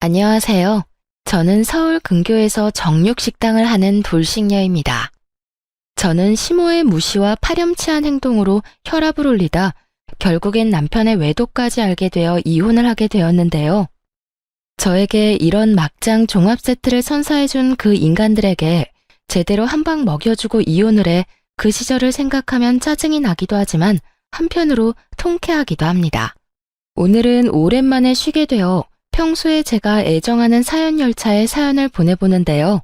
안녕하세요. 저는 서울 근교에서 정육식당을 하는 돌싱녀입니다. 저는 시모의 무시와 파렴치한 행동으로 혈압을 올리다 결국엔 남편의 외도까지 알게 되어 이혼을 하게 되었는데요. 저에게 이런 막장 종합 세트를 선사해준 그 인간들에게 제대로 한 방 먹여주고 이혼을 해 그 시절을 생각하면 짜증이 나기도 하지만 한편으로 통쾌하기도 합니다. 오늘은 오랜만에 쉬게 되어 평소에 제가 애정하는 사연 열차에 사연을 보내보는데요.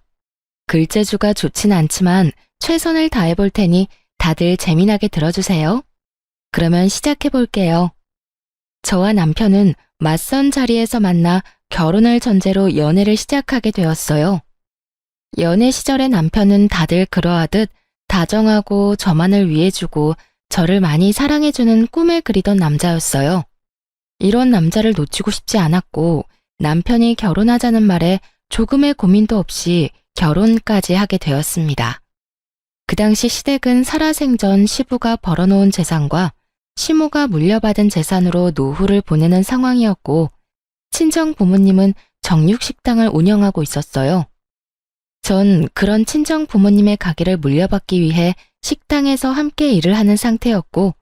글재주가 좋진 않지만 최선을 다해볼 테니 다들 재미나게 들어주세요. 그러면 시작해볼게요. 저와 남편은 맞선 자리에서 만나 결혼을 전제로 연애를 시작하게 되었어요. 연애 시절의 남편은 다들 그러하듯 다정하고 저만을 위해주고 저를 많이 사랑해주는 꿈을 그리던 남자였어요. 이런 남자를 놓치고 싶지 않았고 남편이 결혼하자는 말에 조금의 고민도 없이 결혼까지 하게 되었습니다. 그 당시 시댁은 살아생전 시부가 벌어놓은 재산과 시모가 물려받은 재산으로 노후를 보내는 상황이었고 친정 부모님은 정육식당을 운영하고 있었어요. 전 그런 친정 부모님의 가게를 물려받기 위해 식당에서 함께 일을 하는 상태였고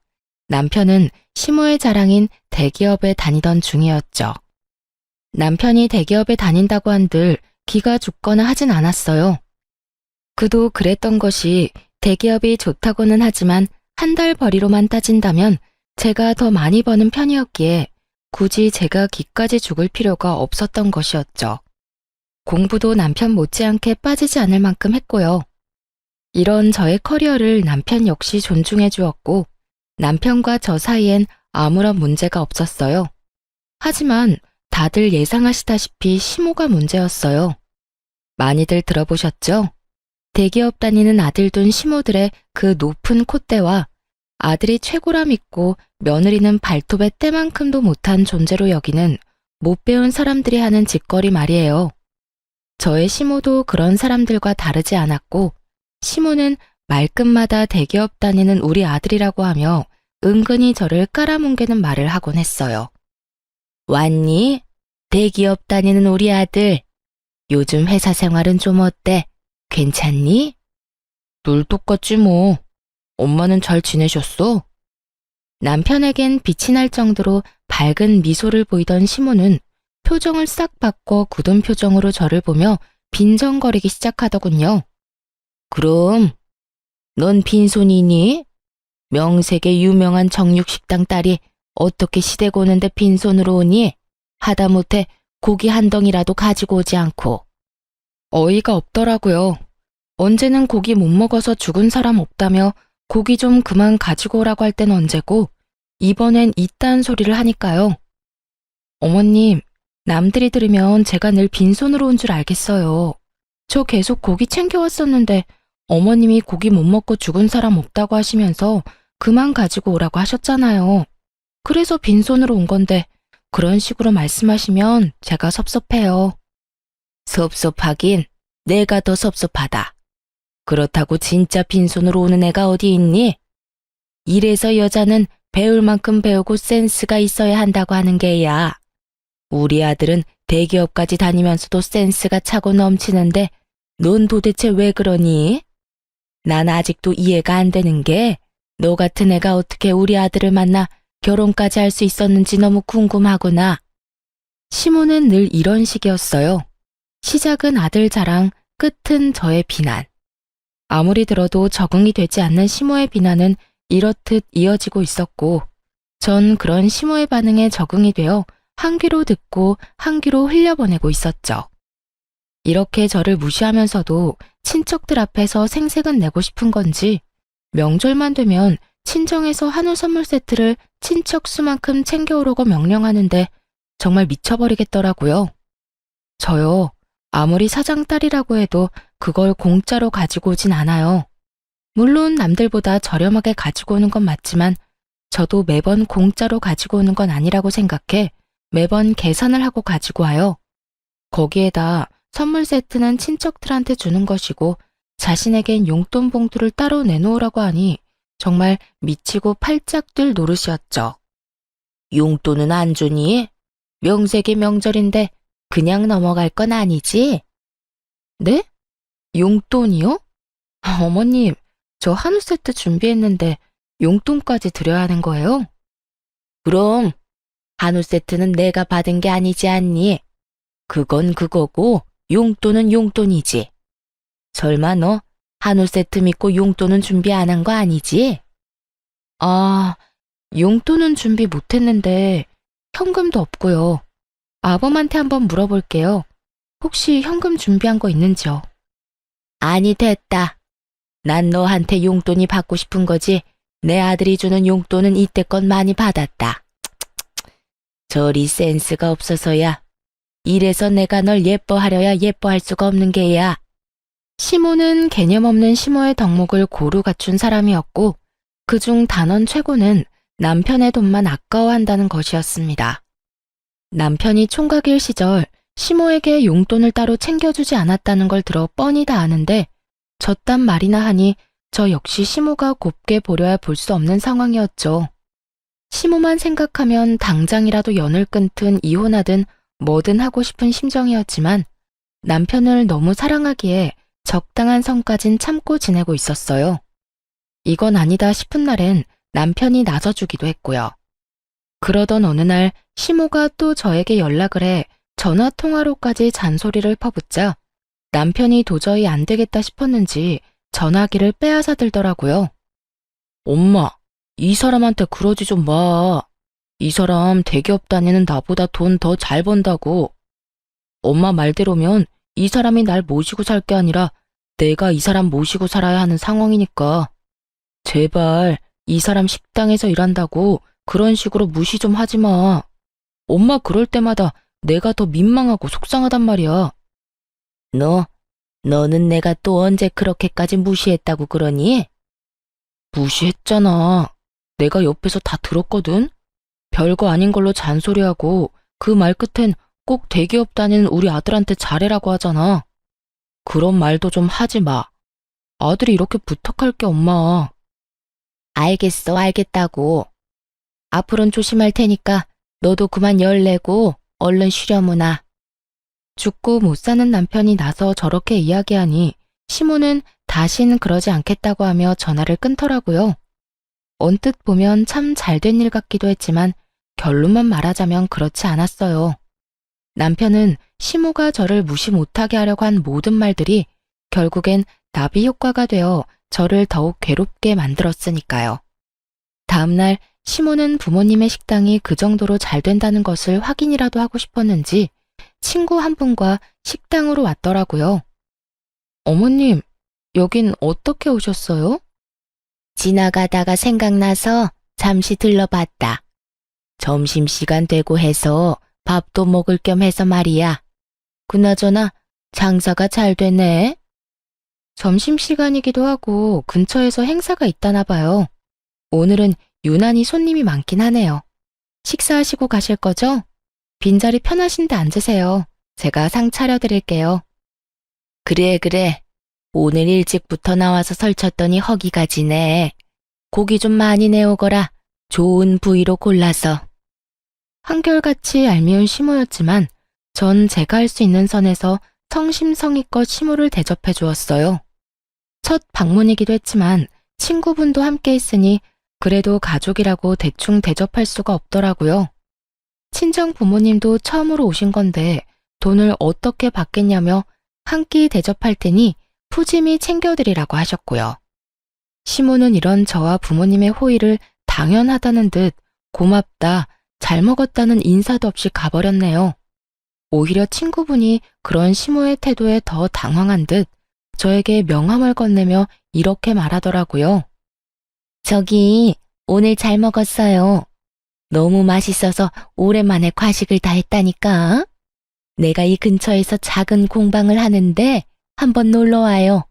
남편은 시모의 자랑인 대기업에 다니던 중이었죠. 남편이 대기업에 다닌다고 한들 기가 죽거나 하진 않았어요. 그도 그랬던 것이 대기업이 좋다고는 하지만 한 달 벌이로만 따진다면 제가 더 많이 버는 편이었기에 굳이 제가 기까지 죽을 필요가 없었던 것이었죠. 공부도 남편 못지않게 빠지지 않을 만큼 했고요. 이런 저의 커리어를 남편 역시 존중해 주었고 남편과 저 사이엔 아무런 문제가 없었어요. 하지만 다들 예상하시다시피 시모가 문제였어요. 많이들 들어보셨죠? 대기업 다니는 아들 둔 시모들의 그 높은 콧대와 아들이 최고라 믿고 며느리는 발톱의 때만큼도 못한 존재로 여기는 못 배운 사람들이 하는 짓거리 말이에요. 저의 시모도 그런 사람들과 다르지 않았고 시모는 말끝마다 대기업 다니는 우리 아들이라고 하며 은근히 저를 깔아뭉개는 말을 하곤 했어요. 왔니? 대기업 다니는 우리 아들. 요즘 회사 생활은 좀 어때? 괜찮니? 늘 똑같지 뭐. 엄마는 잘 지내셨어? 남편에겐 빛이 날 정도로 밝은 미소를 보이던 시모는 표정을 싹 바꿔 굳은 표정으로 저를 보며 빈정거리기 시작하더군요. 그럼 넌 빈손이니? 명색의 유명한 정육식당 딸이 어떻게 시댁 오는데 빈손으로 오니? 하다못해 고기 한 덩이라도 가지고 오지 않고. 어이가 없더라고요. 언제는 고기 못 먹어서 죽은 사람 없다며 고기 좀 그만 가지고 오라고 할 땐 언제고 이번엔 이딴 소리를 하니까요. 어머님, 남들이 들으면 제가 늘 빈손으로 온 줄 알겠어요. 저 계속 고기 챙겨왔었는데 어머님이 고기 못 먹고 죽은 사람 없다고 하시면서 그만 가지고 오라고 하셨잖아요. 그래서 빈손으로 온 건데 그런 식으로 말씀하시면 제가 섭섭해요. 섭섭하긴 내가 더 섭섭하다. 그렇다고 진짜 빈손으로 오는 애가 어디 있니? 이래서 여자는 배울 만큼 배우고 센스가 있어야 한다고 하는 게야. 우리 아들은 대기업까지 다니면서도 센스가 차고 넘치는데 넌 도대체 왜 그러니? 난 아직도 이해가 안 되는 게 너 같은 애가 어떻게 우리 아들을 만나 결혼까지 할 수 있었는지 너무 궁금하구나. 시모는 늘 이런 식이었어요. 시작은 아들 자랑, 끝은 저의 비난. 아무리 들어도 적응이 되지 않는 시모의 비난은 이렇듯 이어지고 있었고 전 그런 시모의 반응에 적응이 되어 한 귀로 듣고 한 귀로 흘려보내고 있었죠. 이렇게 저를 무시하면서도 친척들 앞에서 생색은 내고 싶은 건지 명절만 되면 친정에서 한우 선물 세트를 친척 수만큼 챙겨오라고 명령하는데 정말 미쳐버리겠더라고요. 저요, 아무리 사장 딸이라고 해도 그걸 공짜로 가지고 오진 않아요. 물론 남들보다 저렴하게 가지고 오는 건 맞지만 저도 매번 공짜로 가지고 오는 건 아니라고 생각해 매번 계산을 하고 가지고 와요. 거기에다 선물 세트는 친척들한테 주는 것이고 자신에겐 용돈 봉투를 따로 내놓으라고 하니 정말 미치고 팔짝 뛸 노릇이었죠. 용돈은 안 주니? 명색의 명절인데 그냥 넘어갈 건 아니지? 네? 용돈이요? 어머님, 저 한우 세트 준비했는데 용돈까지 드려야 하는 거예요? 그럼 한우 세트는 내가 받은 게 아니지 않니? 그건 그거고 용돈은 용돈이지. 설마 너 한우 세트 믿고 용돈은 준비 안 한 거 아니지? 아, 용돈은 준비 못했는데 현금도 없고요. 아범한테 한번 물어볼게요. 혹시 현금 준비한 거 있는지요? 아니, 됐다. 난 너한테 용돈이 받고 싶은 거지. 내 아들이 주는 용돈은 이때껏 많이 받았다. 저리 센스가 없어서야. 이래서 내가 널 예뻐하려야 예뻐할 수가 없는 게야. 시모는 개념 없는 시모의 덕목을 고루 갖춘 사람이었고 그중 단원 최고는 남편의 돈만 아까워한다는 것이었습니다. 남편이 총각일 시절 시모에게 용돈을 따로 챙겨주지 않았다는 걸 들어 뻔히 다 아는데 저딴 말이나 하니 저 역시 시모가 곱게 보려야 볼 수 없는 상황이었죠. 시모만 생각하면 당장이라도 연을 끊든 이혼하든 뭐든 하고 싶은 심정이었지만 남편을 너무 사랑하기에 적당한 선까진 참고 지내고 있었어요. 이건 아니다 싶은 날엔 남편이 나서주기도 했고요. 그러던 어느 날 시모가 또 저에게 연락을 해 전화통화로까지 잔소리를 퍼붓자 남편이 도저히 안 되겠다 싶었는지 전화기를 빼앗아 들더라고요. 엄마, 이 사람한테 그러지 좀 마. 이 사람 대기업 다니는 나보다 돈 더 잘 번다고. 엄마 말대로면 이 사람이 날 모시고 살 게 아니라 내가 이 사람 모시고 살아야 하는 상황이니까. 제발 이 사람 식당에서 일한다고 그런 식으로 무시 좀 하지 마. 엄마 그럴 때마다 내가 더 민망하고 속상하단 말이야. 너는 내가 또 언제 그렇게까지 무시했다고 그러니? 무시했잖아. 내가 옆에서 다 들었거든. 별거 아닌 걸로 잔소리하고 그 말 끝엔 꼭 대기업 다니는 우리 아들한테 잘해라고 하잖아. 그런 말도 좀 하지 마. 아들이 이렇게 부탁할 게 엄마. 알겠어, 알겠다고. 앞으로는 조심할 테니까 너도 그만 열내고 얼른 쉬려무나. 죽고 못 사는 남편이 나서 저렇게 이야기하니 시모는 다신 그러지 않겠다고 하며 전화를 끊더라고요. 언뜻 보면 참 잘된 일 같기도 했지만 결론만 말하자면 그렇지 않았어요. 남편은 시모가 저를 무시 못하게 하려고 한 모든 말들이 결국엔 나비 효과가 되어 저를 더욱 괴롭게 만들었으니까요. 다음날 시모는 부모님의 식당이 그 정도로 잘 된다는 것을 확인이라도 하고 싶었는지 친구 한 분과 식당으로 왔더라고요. 어머님, 여긴 어떻게 오셨어요? 지나가다가 생각나서 잠시 들러봤다. 점심시간 되고 해서 밥도 먹을 겸 해서 말이야. 그나저나 장사가 잘 되네. 점심시간이기도 하고 근처에서 행사가 있다나 봐요. 오늘은 유난히 손님이 많긴 하네요. 식사하시고 가실 거죠? 빈자리 편하신데 앉으세요. 제가 상 차려드릴게요. 그래. 오늘 일찍부터 나와서 설쳤더니 허기가 지네. 고기 좀 많이 내오거라. 좋은 부위로 골라서. 한결같이 얄미운 시모였지만 전 제가 할 수 있는 선에서 성심성의껏 시모를 대접해 주었어요. 첫 방문이기도 했지만 친구분도 함께 있으니 그래도 가족이라고 대충 대접할 수가 없더라고요. 친정 부모님도 처음으로 오신 건데 돈을 어떻게 받겠냐며 한 끼 대접할 테니 푸짐히 챙겨드리라고 하셨고요. 시모는 이런 저와 부모님의 호의를 당연하다는 듯 고맙다, 잘 먹었다는 인사도 없이 가버렸네요. 오히려 친구분이 그런 시모의 태도에 더 당황한 듯 저에게 명함을 건네며 이렇게 말하더라고요. 저기, 오늘 잘 먹었어요. 너무 맛있어서 오랜만에 과식을 다 했다니까. 내가 이 근처에서 작은 공방을 하는데 한번 놀러 와요.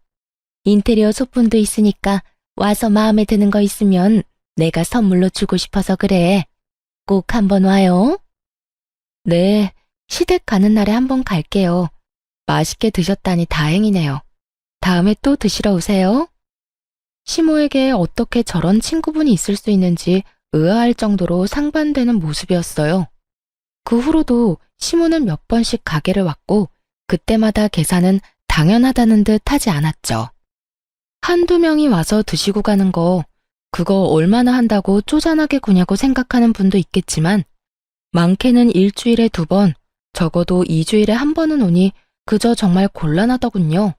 인테리어 소품도 있으니까 와서 마음에 드는 거 있으면 내가 선물로 주고 싶어서 그래. 꼭 한번 와요. 네, 시댁 가는 날에 한번 갈게요. 맛있게 드셨다니 다행이네요. 다음에 또 드시러 오세요. 시모에게 어떻게 저런 친구분이 있을 수 있는지 의아할 정도로 상반되는 모습이었어요. 그 후로도 시모는 몇 번씩 가게를 왔고 그때마다 계산은 당연하다는 듯 하지 않았죠. 한두 명이 와서 드시고 가는 거 그거 얼마나 한다고 쪼잔하게 구냐고 생각하는 분도 있겠지만 많게는 일주일에 2번, 적어도 2주일에 1번은 오니 그저 정말 곤란하더군요.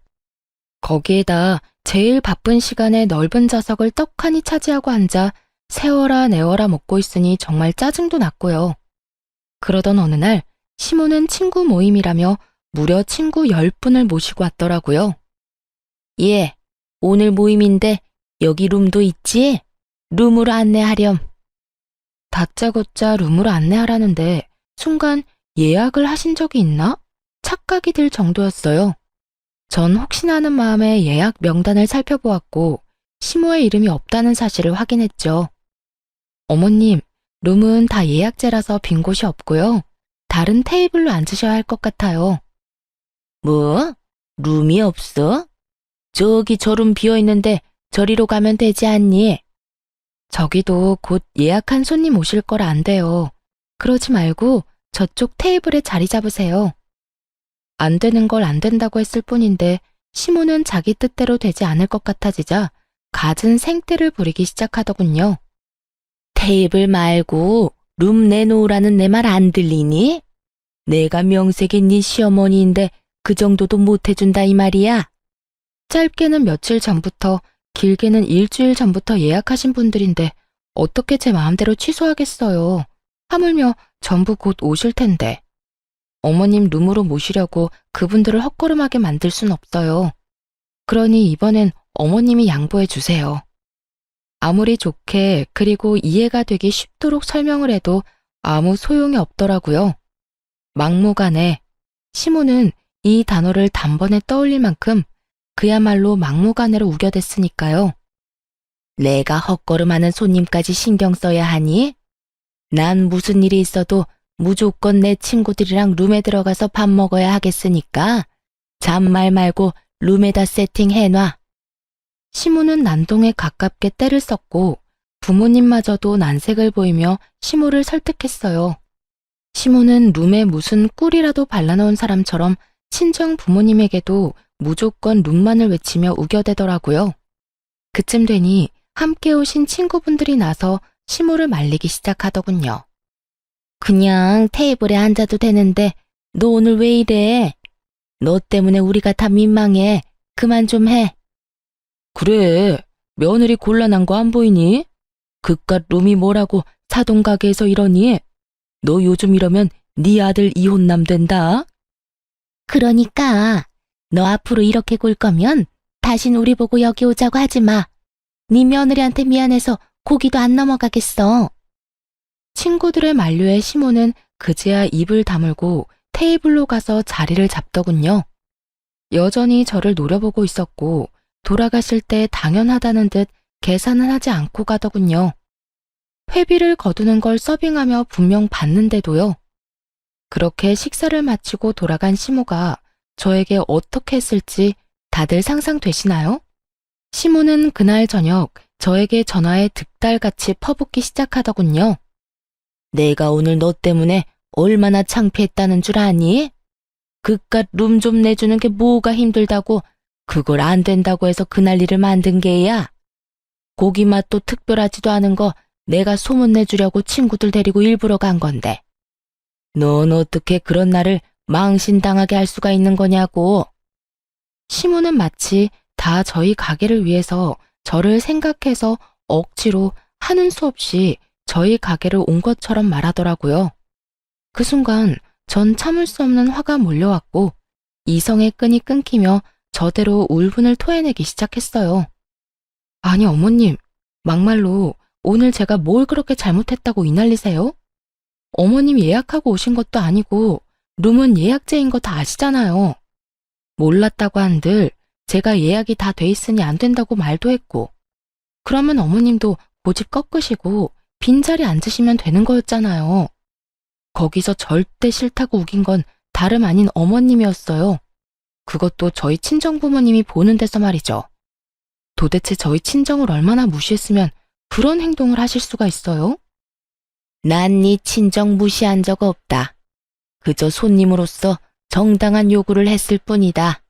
거기에다 제일 바쁜 시간에 넓은 좌석을 떡하니 차지하고 앉아 세워라 내워라 먹고 있으니 정말 짜증도 났고요. 그러던 어느 날 시모는 친구 모임이라며 무려 친구 10분을 모시고 왔더라고요. 예, 오늘 모임인데 여기 룸도 있지? 룸으로 안내하렴. 다짜고짜 룸으로 안내하라는데 순간 예약을 하신 적이 있나? 착각이 들 정도였어요. 전 혹시나 하는 마음에 예약 명단을 살펴보았고 시모의 이름이 없다는 사실을 확인했죠. 어머님, 룸은 다 예약제라서 빈 곳이 없고요. 다른 테이블로 앉으셔야 할 것 같아요. 뭐? 룸이 없어? 저기 저 룸 비어있는데 저리로 가면 되지 않니? 저기도 곧 예약한 손님 오실 거라 안 돼요. 그러지 말고 저쪽 테이블에 자리 잡으세요. 안 되는 걸 안 된다고 했을 뿐인데 시모는 자기 뜻대로 되지 않을 것 같아지자 갖은 생떼를 부리기 시작하더군요. 테이블 말고 룸 내놓으라는 내 말 안 들리니? 내가 명색이 네 시어머니인데 그 정도도 못 해준다 이 말이야. 짧게는 며칠 전부터 길게는 일주일 전부터 예약하신 분들인데 어떻게 제 마음대로 취소하겠어요. 하물며 전부 곧 오실 텐데. 어머님 룸으로 모시려고 그분들을 헛걸음하게 만들 순 없어요. 그러니 이번엔 어머님이 양보해 주세요. 아무리 좋게 그리고 이해가 되기 쉽도록 설명을 해도 아무 소용이 없더라고요. 막무가내. 시모는 이 단어를 단번에 떠올릴 만큼 그야말로 막무가내로 우겨댔으니까요. 내가 헛걸음하는 손님까지 신경 써야 하니? 난 무슨 일이 있어도 무조건 내 친구들이랑 룸에 들어가서 밥 먹어야 하겠으니까 잔말 말고 룸에다 세팅해놔. 시모는 난동에 가깝게 떼를 썼고 부모님마저도 난색을 보이며 시모를 설득했어요. 시모는 룸에 무슨 꿀이라도 발라놓은 사람처럼 친정 부모님에게도 무조건 룸만을 외치며 우겨대더라고요. 그쯤 되니 함께 오신 친구분들이 나서 시모를 말리기 시작하더군요. 그냥 테이블에 앉아도 되는데 너 오늘 왜 이래? 너 때문에 우리가 다 민망해. 그만 좀 해. 그래, 며느리 곤란한 거 안 보이니? 그깟 룸이 뭐라고 사돈가게에서 이러니? 너 요즘 이러면 네 아들 이혼남 된다. 그러니까 너 앞으로 이렇게 굴 거면 다신 우리 보고 여기 오자고 하지 마. 네 며느리한테 미안해서 고기도 안 넘어가겠어. 친구들의 만류에 시모는 그제야 입을 다물고 테이블로 가서 자리를 잡더군요. 여전히 저를 노려보고 있었고 돌아가실 때 당연하다는 듯 계산은 하지 않고 가더군요. 회비를 거두는 걸 서빙하며 분명 받는데도요. 그렇게 식사를 마치고 돌아간 시모가 저에게 어떻게 했을지 다들 상상되시나요? 시모는 그날 저녁 저에게 전화에 득달같이 퍼붓기 시작하더군요. 내가 오늘 너 때문에 얼마나 창피했다는 줄 아니? 그깟 룸 좀 내주는 게 뭐가 힘들다고 그걸 안 된다고 해서 그 난리를 만든 게야. 고기 맛도 특별하지도 않은 거 내가 소문내주려고 친구들 데리고 일부러 간 건데. 넌 어떻게 그런 날을 망신당하게 할 수가 있는 거냐고. 시모는 마치 다 저희 가게를 위해서 저를 생각해서 억지로 하는 수 없이 저희 가게를 온 것처럼 말하더라고요. 그 순간 전 참을 수 없는 화가 몰려왔고 이성의 끈이 끊기며 저대로 울분을 토해내기 시작했어요. 아니 어머님, 막말로 오늘 제가 뭘 그렇게 잘못했다고 이 난리세요? 어머님 예약하고 오신 것도 아니고 룸은 예약제인 거 다 아시잖아요. 몰랐다고 한들 제가 예약이 다 돼 있으니 안 된다고 말도 했고 그러면 어머님도 고집 꺾으시고 빈자리 앉으시면 되는 거였잖아요. 거기서 절대 싫다고 우긴 건 다름 아닌 어머님이었어요. 그것도 저희 친정부모님이 보는 데서 말이죠. 도대체 저희 친정을 얼마나 무시했으면 그런 행동을 하실 수가 있어요? 난 네 친정 무시한 적 없다. 그저 손님으로서 정당한 요구를 했을 뿐이다.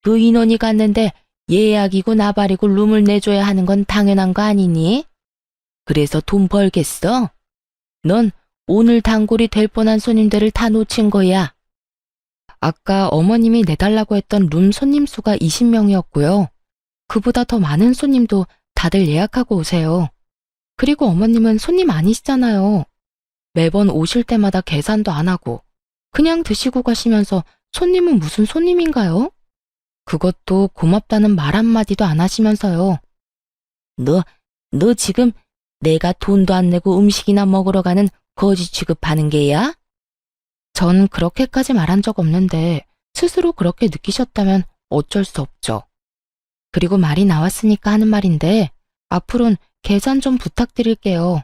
그 인원이 갔는데 예약이고 나발이고 룸을 내줘야 하는 건 당연한 거 아니니? 그래서 돈 벌겠어? 넌 오늘 단골이 될 뻔한 손님들을 다 놓친 거야. 아까 어머님이 내달라고 했던 룸 손님 수가 20명이었고요. 그보다 더 많은 손님도 다들 예약하고 오세요. 그리고 어머님은 손님 아니시잖아요. 매번 오실 때마다 계산도 안 하고 그냥 드시고 가시면서 손님은 무슨 손님인가요? 그것도 고맙다는 말 한마디도 안 하시면서요. 너 지금 내가 돈도 안 내고 음식이나 먹으러 가는 거지 취급하는 게야? 전 그렇게까지 말한 적 없는데 스스로 그렇게 느끼셨다면 어쩔 수 없죠. 그리고 말이 나왔으니까 하는 말인데 앞으로는 계산 좀 부탁드릴게요.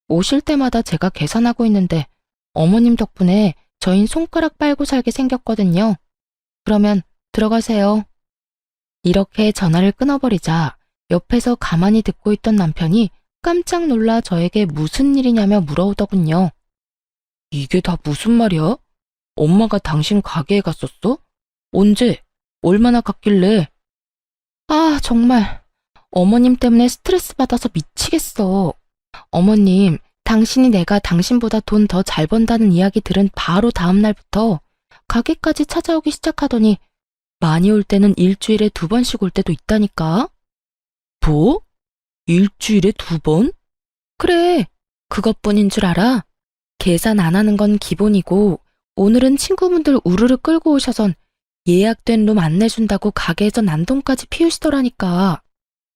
오실 때마다 제가 계산하고 있는데 어머님 덕분에 저흰 손가락 빨고 살게 생겼거든요. 그러면 들어가세요. 이렇게 전화를 끊어버리자 옆에서 가만히 듣고 있던 남편이 깜짝 놀라 저에게 무슨 일이냐며 물어오더군요. 이게 다 무슨 말이야? 엄마가 당신 가게에 갔었어? 언제? 얼마나 갔길래? 아, 정말. 어머님 때문에 스트레스 받아서 미치겠어. 어머님, 당신이 내가 당신보다 돈 더 잘 번다는 이야기 들은 바로 다음 날부터 가게까지 찾아오기 시작하더니 많이 올 때는 일주일에 2번씩 올 때도 있다니까. 뭐? 일주일에 2번? 그래, 그것뿐인 줄 알아? 계산 안 하는 건 기본이고 오늘은 친구분들 우르르 끌고 오셔선 예약된 룸 안 내준다고 가게에서 난동까지 피우시더라니까.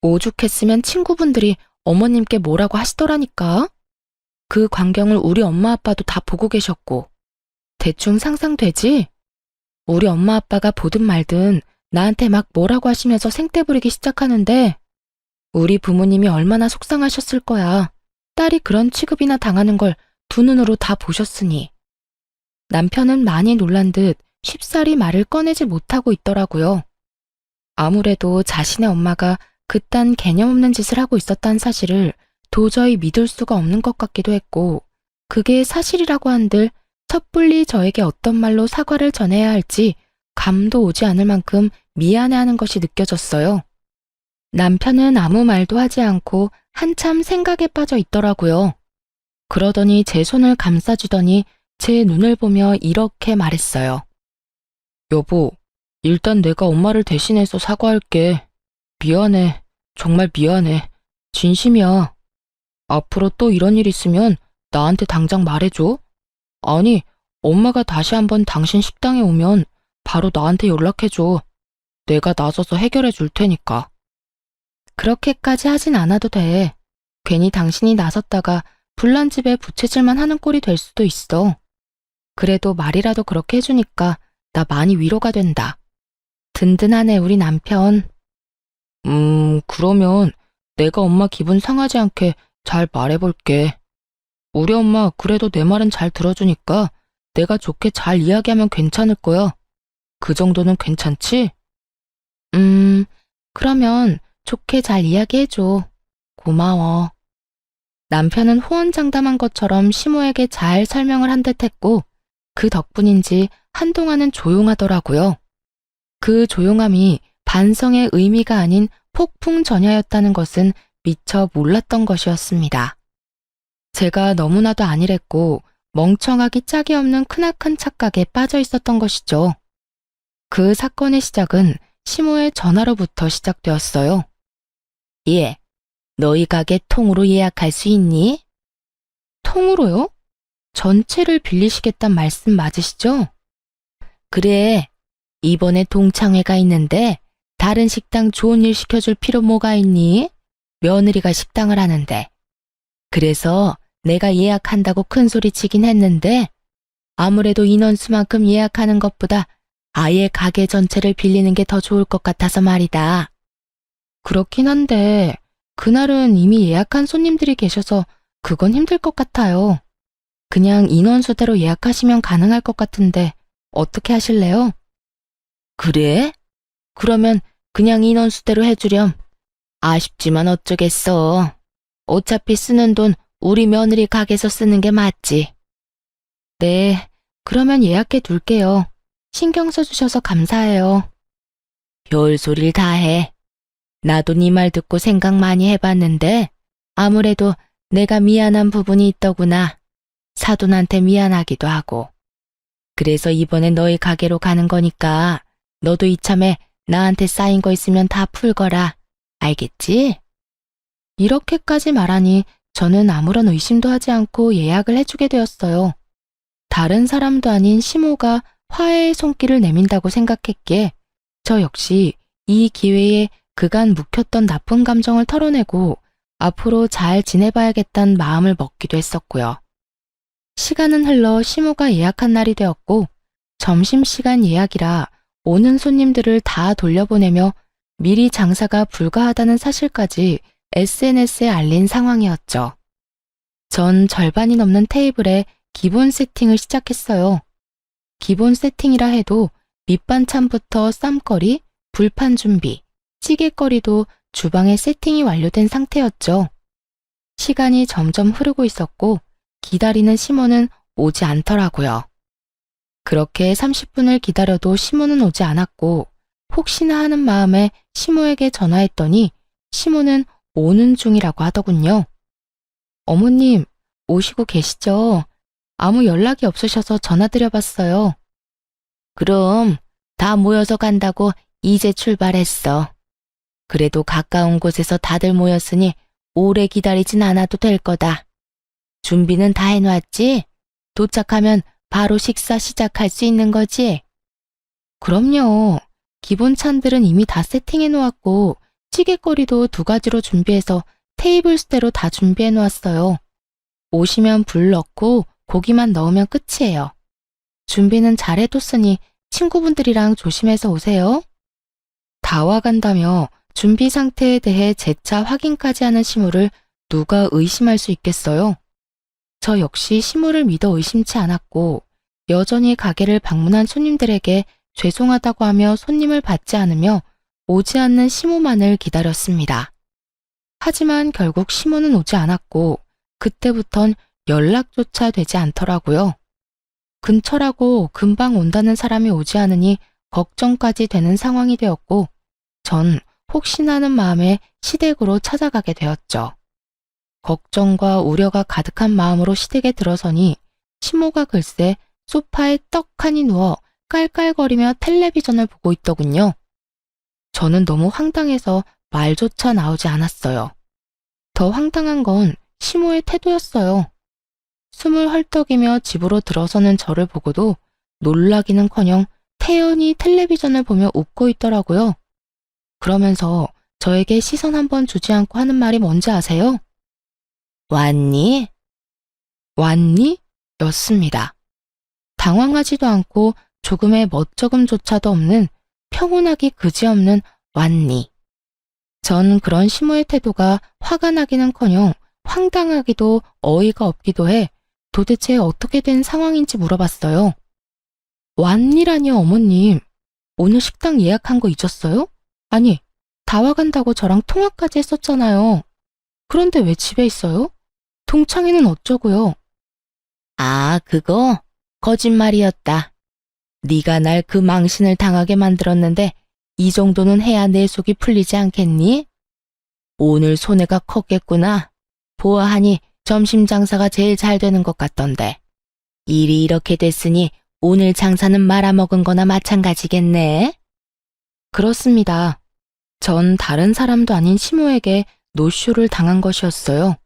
오죽했으면 친구분들이 어머님께 뭐라고 하시더라니까. 그 광경을 우리 엄마 아빠도 다 보고 계셨고. 대충 상상되지? 우리 엄마 아빠가 보든 말든 나한테 막 뭐라고 하시면서 생떼 부리기 시작하는데 우리 부모님이 얼마나 속상하셨을 거야. 딸이 그런 취급이나 당하는 걸 두 눈으로 다 보셨으니. 남편은 많이 놀란 듯 쉽사리 말을 꺼내지 못하고 있더라고요. 아무래도 자신의 엄마가 그딴 개념 없는 짓을 하고 있었다는 사실을 도저히 믿을 수가 없는 것 같기도 했고, 그게 사실이라고 한들 섣불리 저에게 어떤 말로 사과를 전해야 할지 감도 오지 않을 만큼 미안해하는 것이 느껴졌어요. 남편은 아무 말도 하지 않고 한참 생각에 빠져 있더라고요. 그러더니 제 손을 감싸주더니 제 눈을 보며 이렇게 말했어요. 여보, 일단 내가 엄마를 대신해서 사과할게. 미안해. 정말 미안해. 진심이야. 앞으로 또 이런 일 있으면 나한테 당장 말해줘. 아니, 엄마가 다시 한번 당신 식당에 오면 바로 나한테 연락해줘. 내가 나서서 해결해 줄 테니까. 그렇게까지 하진 않아도 돼. 괜히 당신이 나섰다가 불난 집에 부채질만 하는 꼴이 될 수도 있어. 그래도 말이라도 그렇게 해주니까 나 많이 위로가 된다. 든든하네, 우리 남편. 그러면 내가 엄마 기분 상하지 않게 잘 말해볼게. 우리 엄마 그래도 내 말은 잘 들어주니까 내가 좋게 잘 이야기하면 괜찮을 거야. 그 정도는 괜찮지? 그러면 좋게 잘 이야기해줘. 고마워. 남편은 호언장담한 것처럼 시모에게 잘 설명을 한 듯 했고 그 덕분인지 한동안은 조용하더라고요. 그 조용함이 반성의 의미가 아닌 폭풍 전야였다는 것은 미처 몰랐던 것이었습니다. 제가 너무나도 안일했고 멍청하기 짝이 없는 크나큰 착각에 빠져 있었던 것이죠. 그 사건의 시작은 시모의 전화로부터 시작되었어요. 예, 너희 가게 통으로 예약할 수 있니? 통으로요? 전체를 빌리시겠단 말씀 맞으시죠? 그래, 이번에 동창회가 있는데 다른 식당 좋은 일 시켜줄 필요 뭐가 있니? 며느리가 식당을 하는데. 그래서 내가 예약한다고 큰소리 치긴 했는데 아무래도 인원수만큼 예약하는 것보다 아예 가게 전체를 빌리는 게 더 좋을 것 같아서 말이다. 그렇긴 한데 그날은 이미 예약한 손님들이 계셔서 그건 힘들 것 같아요. 그냥 인원수대로 예약하시면 가능할 것 같은데 어떻게 하실래요? 그래? 그러면 그냥 인원수대로 해주렴. 아쉽지만 어쩌겠어. 어차피 쓰는 돈 우리 며느리 가게에서 쓰는 게 맞지. 네, 그러면 예약해 둘게요. 신경 써주셔서 감사해요. 별소리를 다 해. 나도 네 말 듣고 생각 많이 해봤는데 아무래도 내가 미안한 부분이 있더구나. 사돈한테 미안하기도 하고. 그래서 이번에 너희 가게로 가는 거니까 너도 이참에 나한테 쌓인 거 있으면 다 풀거라. 알겠지? 이렇게까지 말하니 저는 아무런 의심도 하지 않고 예약을 해주게 되었어요. 다른 사람도 아닌 시모가 화해의 손길을 내민다고 생각했기에 저 역시 이 기회에 그간 묵혔던 나쁜 감정을 털어내고 앞으로 잘 지내봐야겠다는 마음을 먹기도 했었고요. 시간은 흘러 시모가 예약한 날이 되었고 점심시간 예약이라 오는 손님들을 다 돌려보내며 미리 장사가 불가하다는 사실까지 SNS에 알린 상황이었죠. 전 절반이 넘는 테이블에 기본 세팅을 시작했어요. 기본 세팅이라 해도 밑반찬부터 쌈거리, 불판 준비, 찌개거리도 주방에 세팅이 완료된 상태였죠. 시간이 점점 흐르고 있었고 기다리는 시모는 오지 않더라고요. 그렇게 30분을 기다려도 시모는 오지 않았고 혹시나 하는 마음에 시모에게 전화했더니 시모는 오는 중이라고 하더군요. 어머님, 오시고 계시죠? 아무 연락이 없으셔서 전화드려봤어요. 그럼 다 모여서 간다고 이제 출발했어. 그래도 가까운 곳에서 다들 모였으니 오래 기다리진 않아도 될 거다. 준비는 다 해놨지? 도착하면 바로 식사 시작할 수 있는 거지? 그럼요. 기본 찬들은 이미 다 세팅해 놓았고 찌개거리도 2가지로 준비해서 테이블 수대로 다 준비해 놓았어요. 오시면 불 넣고 고기만 넣으면 끝이에요. 준비는 잘 해뒀으니 친구분들이랑 조심해서 오세요. 다 와간다며 준비 상태에 대해 재차 확인까지 하는 시모를 누가 의심할 수 있겠어요? 저 역시 시모를 믿어 의심치 않았고 여전히 가게를 방문한 손님들에게 죄송하다고 하며 손님을 받지 않으며 오지 않는 시모만을 기다렸습니다. 하지만 결국 시모는 오지 않았고 그때부턴 연락조차 되지 않더라고요. 근처라고 금방 온다는 사람이 오지 않으니 걱정까지 되는 상황이 되었고 전 혹시나 하는 마음에 시댁으로 찾아가게 되었죠. 걱정과 우려가 가득한 마음으로 시댁에 들어서니 시모가 글쎄 소파에 떡하니 누워 깔깔거리며 텔레비전을 보고 있더군요. 저는 너무 황당해서 말조차 나오지 않았어요. 더 황당한 건 시모의 태도였어요. 숨을 헐떡이며 집으로 들어서는 저를 보고도 놀라기는커녕 태연히 텔레비전을 보며 웃고 있더라고요. 그러면서 저에게 시선 한번 주지 않고 하는 말이 뭔지 아세요? 왔니? 왔니? 였습니다. 당황하지도 않고 조금의 멋쩍음조차도 없는 평온하기 그지없는 왔니. 전 그런 시모의 태도가 화가 나기는커녕 황당하기도 어이가 없기도 해 도대체 어떻게 된 상황인지 물어봤어요. 왔니라니요, 어머님. 오늘 식당 예약한 거 잊었어요? 아니, 다 와간다고 저랑 통화까지 했었잖아요. 그런데 왜 집에 있어요? 동창회는 어쩌고요? 아, 그거 거짓말이었다. 네가 날 그 망신을 당하게 만들었는데 이 정도는 해야 내 속이 풀리지 않겠니? 오늘 손해가 컸겠구나. 보아하니 점심 장사가 제일 잘 되는 것 같던데. 일이 이렇게 됐으니 오늘 장사는 말아먹은 거나 마찬가지겠네. 그렇습니다. 전 다른 사람도 아닌 시모에게 노쇼를 당한 것이었어요.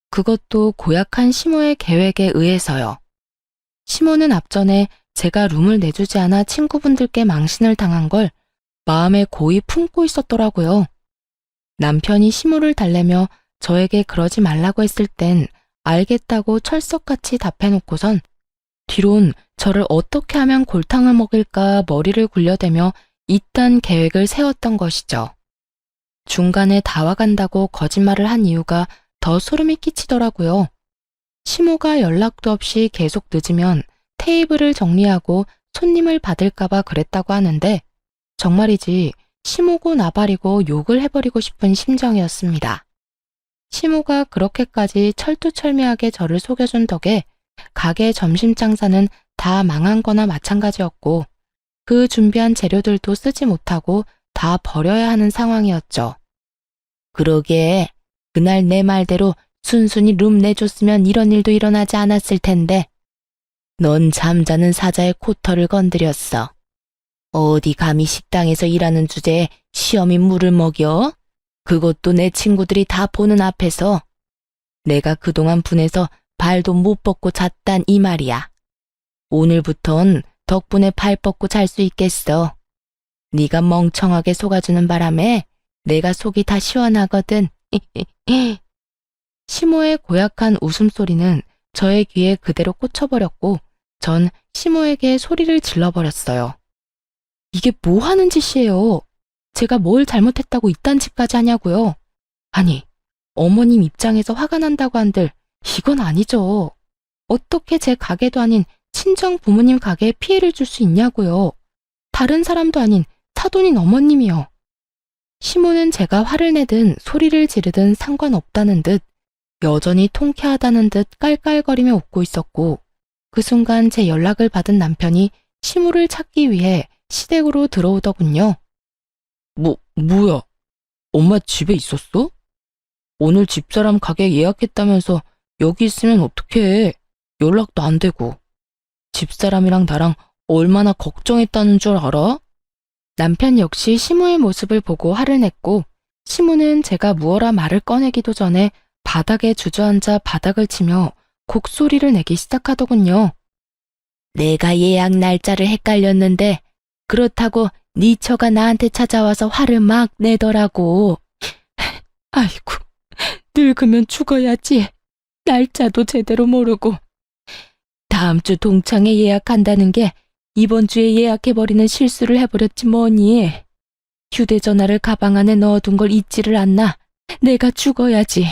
그것도 고약한 시모의 계획에 의해서요. 시모는 앞전에 제가 룸을 내주지 않아 친구분들께 망신을 당한 걸 마음에 고이 품고 있었더라고요. 남편이 시모를 달래며 저에게 그러지 말라고 했을 땐 알겠다고 철석같이 답해놓고선 뒤론 저를 어떻게 하면 골탕을 먹일까 머리를 굴려대며 이딴 계획을 세웠던 것이죠. 중간에 다 와간다고 거짓말을 한 이유가 더 소름이 끼치더라고요. 시모가 연락도 없이 계속 늦으면 테이블을 정리하고 손님을 받을까봐 그랬다고 하는데 정말이지 시모고 나발이고 욕을 해버리고 싶은 심정이었습니다. 시모가 그렇게까지 철두철미하게 저를 속여준 덕에 가게 점심 장사는 다 망한 거나 마찬가지였고 그 준비한 재료들도 쓰지 못하고 다 버려야 하는 상황이었죠. 그러게 그날 내 말대로 순순히 룸 내줬으면 이런 일도 일어나지 않았을 텐데 넌 잠자는 사자의 코털을 건드렸어. 어디 감히 식당에서 일하는 주제에 시험이 물을 먹여? 그것도 내 친구들이 다 보는 앞에서. 내가 그동안 분해서 발도 못 뻗고 잤단 이 말이야. 오늘부턴 덕분에 발 뻗고 잘 수 있겠어. 네가 멍청하게 속아주는 바람에 내가 속이 다 시원하거든. 시모의 고약한 웃음소리는 저의 귀에 그대로 꽂혀버렸고 전 시모에게 소리를 질러버렸어요. 이게 뭐 하는 짓이에요? 제가 뭘 잘못했다고 이딴 짓까지 하냐고요? 아니, 어머님 입장에서 화가 난다고 한들 이건 아니죠. 어떻게 제 가게도 아닌 친정 부모님 가게에 피해를 줄 수 있냐고요. 다른 사람도 아닌 사돈인 어머님이요. 시모는 제가 화를 내든 소리를 지르든 상관없다는 듯 여전히 통쾌하다는 듯 깔깔거리며 웃고 있었고 그 순간 제 연락을 받은 남편이 시모를 찾기 위해 시댁으로 들어오더군요. 뭐야? 엄마 집에 있었어? 오늘 집사람 가게 예약했다면서 여기 있으면 어떡해. 연락도 안 되고. 집사람이랑 나랑 얼마나 걱정했다는 줄 알아? 남편 역시 시모의 모습을 보고 화를 냈고 시모는 제가 무어라 말을 꺼내기도 전에 바닥에 주저앉아 바닥을 치며 곡소리를 내기 시작하더군요. 내가 예약 날짜를 헷갈렸는데 그렇다고 네 처가 나한테 찾아와서 화를 막 내더라고. 아이고, 늙으면 죽어야지. 날짜도 제대로 모르고. 다음 주 동창회 예약한다는 게 이번 주에 예약해버리는 실수를 해버렸지 뭐니. 휴대전화를 가방 안에 넣어둔 걸 잊지를 않나. 내가 죽어야지.